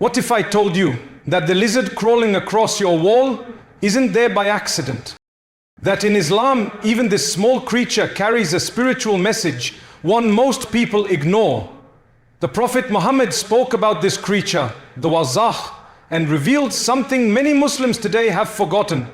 What if I told you that the lizard crawling across your wall isn't there by accident? That in Islam, even this small creature carries a spiritual message one most people ignore. The Prophet Muhammad spoke about this creature, the al-wazagh, and revealed something many Muslims today have forgotten.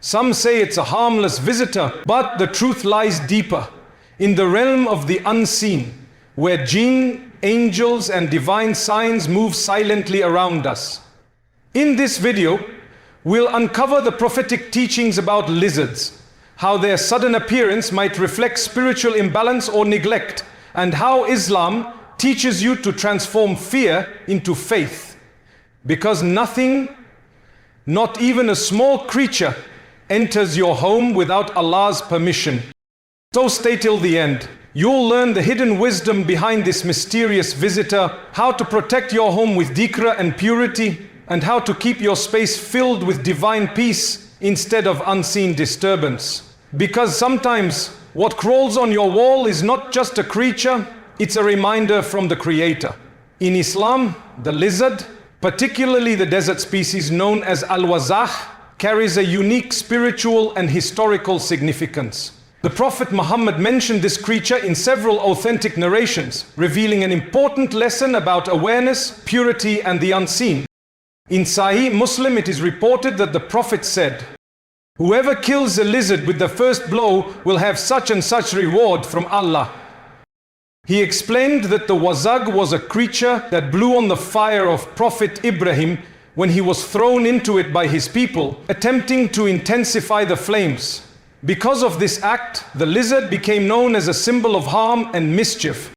Some say it's a harmless visitor, but the truth lies deeper, in the realm of the unseen, where jinn, angels and divine signs move silently around us. In this video, we'll uncover the prophetic teachings about lizards, how their sudden appearance might reflect spiritual imbalance or neglect, and how Islam teaches you to transform fear into faith. Because nothing, not even a small creature, enters your home without Allah's permission. So stay till the end. You'll learn the hidden wisdom behind this mysterious visitor, how to protect your home with dhikr and purity, and how to keep your space filled with divine peace instead of unseen disturbance. Because sometimes what crawls on your wall is not just a creature, it's a reminder from the Creator. In Islam, the lizard, particularly the desert species known as al-wazagh, carries a unique spiritual and historical significance. The Prophet Muhammad mentioned this creature in several authentic narrations, revealing an important lesson about awareness, purity, and the unseen. In Sahih Muslim, it is reported that the Prophet said, "Whoever kills a lizard with the first blow will have such and such reward from Allah." He explained that the wazagh was a creature that blew on the fire of Prophet Ibrahim when he was thrown into it by his people, attempting to intensify the flames. Because of this act, the lizard became known as a symbol of harm and mischief.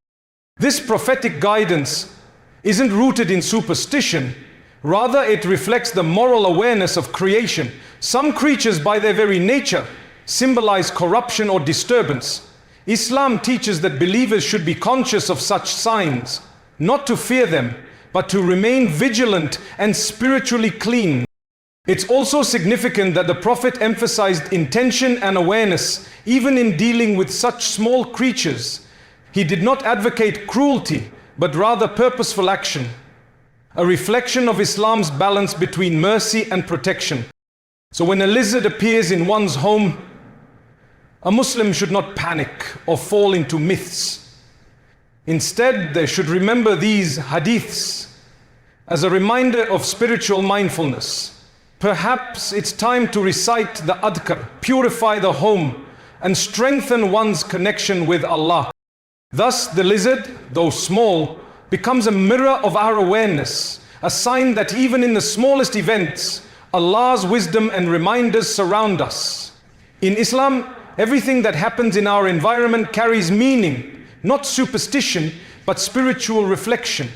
This prophetic guidance isn't rooted in superstition. Rather, it reflects the moral awareness of creation. Some creatures, by their very nature, symbolize corruption or disturbance. Islam teaches that believers should be conscious of such signs, not to fear them, but to remain vigilant and spiritually clean. It's also significant that the Prophet emphasized intention and awareness, even in dealing with such small creatures. He did not advocate cruelty, but rather purposeful action, a reflection of Islam's balance between mercy and protection. So when a lizard appears in one's home, a Muslim should not panic or fall into myths. Instead, they should remember these hadiths as a reminder of spiritual mindfulness. Perhaps it's time to recite the Dhikr, purify the home, and strengthen one's connection with Allah. Thus, the lizard, though small, becomes a mirror of our awareness, a sign that even in the smallest events, Allah's wisdom and reminders surround us. In Islam, everything that happens in our environment carries meaning, not superstition, but spiritual reflection.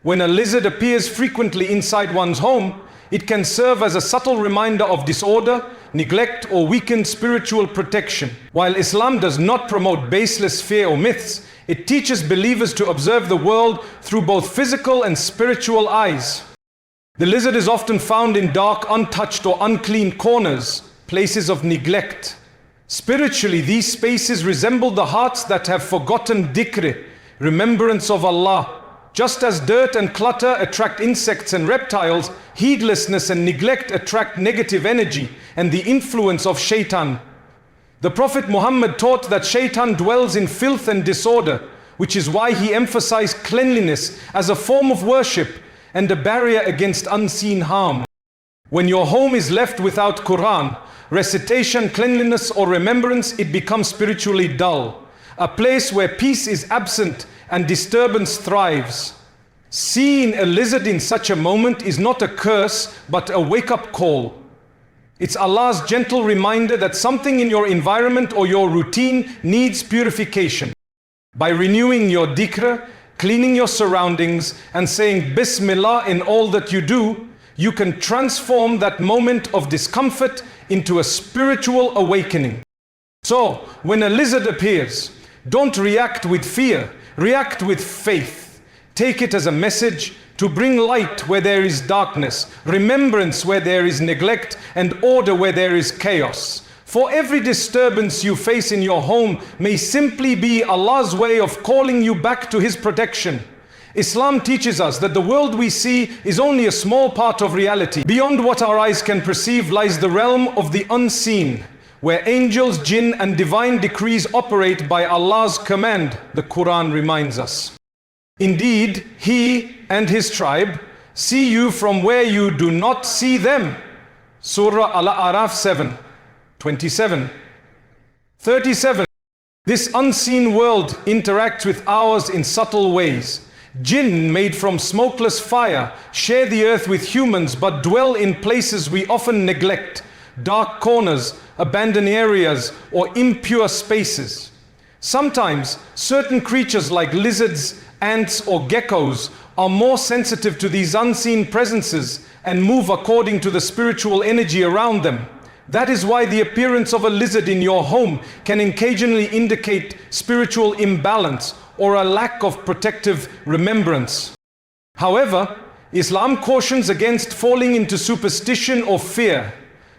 When a lizard appears frequently inside one's home, it can serve as a subtle reminder of disorder, neglect, or weakened spiritual protection. While Islam does not promote baseless fear or myths, it teaches believers to observe the world through both physical and spiritual eyes. The lizard is often found in dark, untouched, or unclean corners, places of neglect. Spiritually, these spaces resemble the hearts that have forgotten dhikr, remembrance of Allah. Just as dirt and clutter attract insects and reptiles, heedlessness and neglect attract negative energy and the influence of shaitan. The Prophet Muhammad taught that shaitan dwells in filth and disorder, which is why he emphasized cleanliness as a form of worship and a barrier against unseen harm. When your home is left without Quran, recitation, cleanliness, or remembrance, it becomes spiritually dull, a place where peace is absent and disturbance thrives. Seeing a lizard in such a moment is not a curse, but a wake-up call. It's Allah's gentle reminder that something in your environment or your routine needs purification. By renewing your dhikr, cleaning your surroundings, and saying Bismillah in all that you do, you can transform that moment of discomfort into a spiritual awakening. So, when a lizard appears, don't react with fear, react with faith. Take it as a message to bring light where there is darkness, remembrance where there is neglect, and order where there is chaos. For every disturbance you face in your home may simply be Allah's way of calling you back to His protection. Islam teaches us that the world we see is only a small part of reality. Beyond what our eyes can perceive lies the realm of the unseen, where angels, jinn, and divine decrees operate by Allah's command, the Quran reminds us. Indeed, He and His tribe see you from where you do not see them. Surah Al-A'raf 7, 27. 37. This unseen world interacts with ours in subtle ways. Jinn, made from smokeless fire, share the earth with humans but dwell in places we often neglect, dark corners, abandoned areas, or impure spaces. Sometimes, certain creatures like lizards, ants, or geckos are more sensitive to these unseen presences and move according to the spiritual energy around them. That is why the appearance of a lizard in your home can occasionally indicate spiritual imbalance or a lack of protective remembrance. However, Islam cautions against falling into superstition or fear.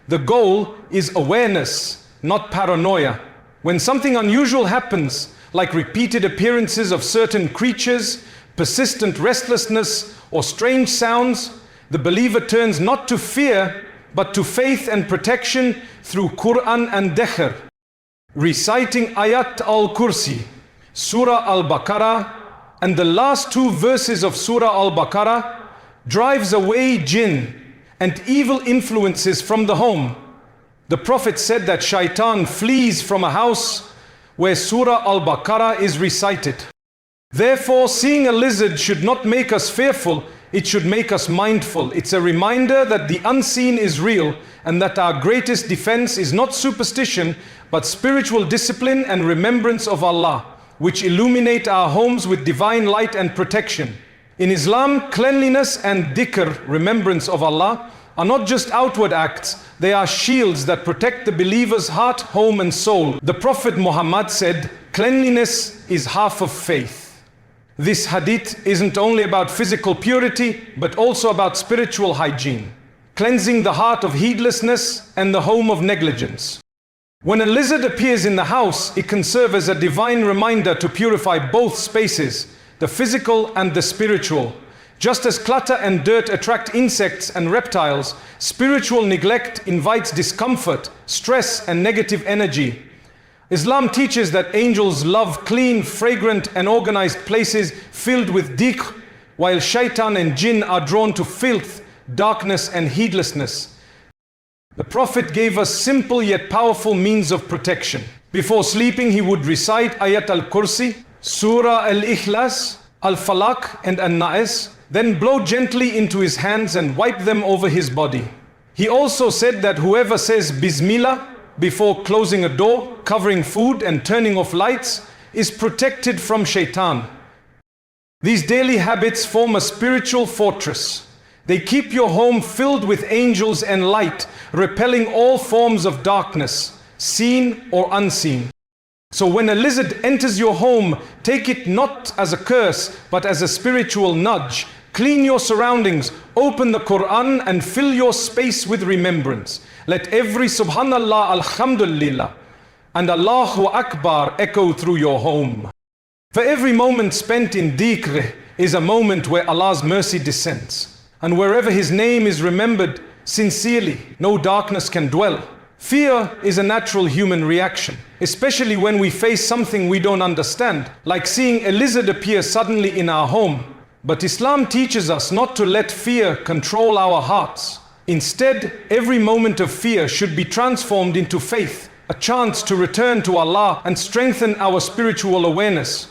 The goal is awareness, not paranoia. When something unusual happens, like repeated appearances of certain creatures, persistent restlessness, or strange sounds, the believer turns not to fear, but to faith and protection through Quran and Dhikr. Reciting Kursi, Surah al-Baqarah, and the last two verses of Surah al-Baqarah drives away jinn and evil influences from the home. The Prophet said that shaitan flees from a house where Surah al-Baqarah is recited. Therefore, seeing a lizard should not make us fearful, it should make us mindful. It's a reminder that the unseen is real and that our greatest defense is not superstition, but spiritual discipline and remembrance of Allah, which illuminate our homes with divine light and protection. In Islam, cleanliness and dhikr, remembrance of Allah, are not just outward acts, they are shields that protect the believer's heart, home and soul. The Prophet Muhammad said, cleanliness is half of faith. This hadith isn't only about physical purity, but also about spiritual hygiene, cleansing the heart of heedlessness and the home of negligence. When a lizard appears in the house, it can serve as a divine reminder to purify both spaces, the physical and the spiritual. Just as clutter and dirt attract insects and reptiles, spiritual neglect invites discomfort, stress, and negative energy. Islam teaches that angels love clean, fragrant, and organized places filled with dhikr, while shaitan and jinn are drawn to filth, darkness, and heedlessness. The Prophet gave us simple yet powerful means of protection. Before sleeping, he would recite Ayatul, Surah al-Ikhlas, al-Falaq, and an-Nas, then blow gently into his hands and wipe them over his body. He also said that whoever says Bismillah before closing a door, covering food, and turning off lights is protected from shaitan. These daily habits form a spiritual fortress. They keep your home filled with angels and light, repelling all forms of darkness, seen or unseen. So when a lizard enters your home, take it not as a curse, but as a spiritual nudge. Clean your surroundings, open the Quran, and fill your space with remembrance. Let every Subhanallah, Alhamdulillah, and Allahu Akbar echo through your home. For every moment spent in Dhikr is a moment where Allah's mercy descends. And wherever His name is remembered sincerely, no darkness can dwell. Fear is a natural human reaction, especially when we face something we don't understand, like seeing a lizard appear suddenly in our home. But Islam teaches us not to let fear control our hearts. Instead, every moment of fear should be transformed into faith, a chance to return to Allah and strengthen our spiritual awareness.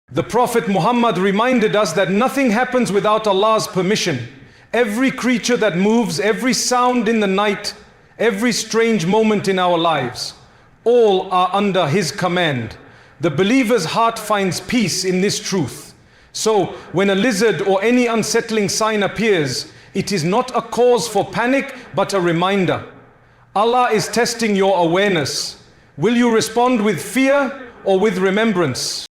The Prophet Muhammad reminded us that nothing happens without Allah's permission. Every creature that moves, every sound in the night, every strange moment in our lives, all are under His command. The believer's heart finds peace in this truth. So, when a lizard or any unsettling sign appears, it is not a cause for panic, but a reminder. Allah is testing your awareness. Will you respond with fear or with remembrance?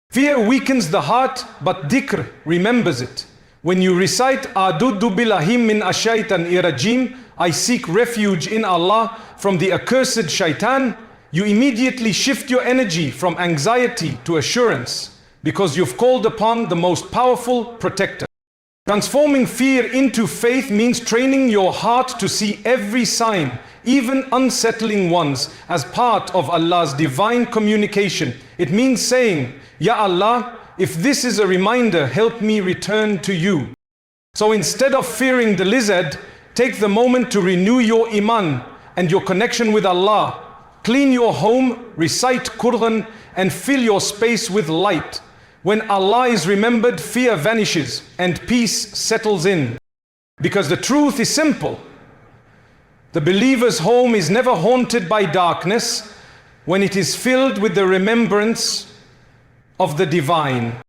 Fear weakens the heart, but dhikr remembers it. When you recite A'udhu billahi min ash-shaytan irajim, I seek refuge in Allah from the accursed shaitan, you immediately shift your energy from anxiety to assurance. because you've called upon the most powerful protector. Transforming fear into faith means training your heart to see every sign, even unsettling ones, as part of Allah's divine communication. It means saying, Ya Allah, if this is a reminder, help me return to you. So instead of fearing the lizard, take the moment to renew your iman and your connection with Allah. Clean your home, recite Quran, and fill your space with light. When Allah is remembered, fear vanishes and peace settles in. Because the truth is simple. The believer's home is never haunted by darkness when it is filled with the remembrance of the divine.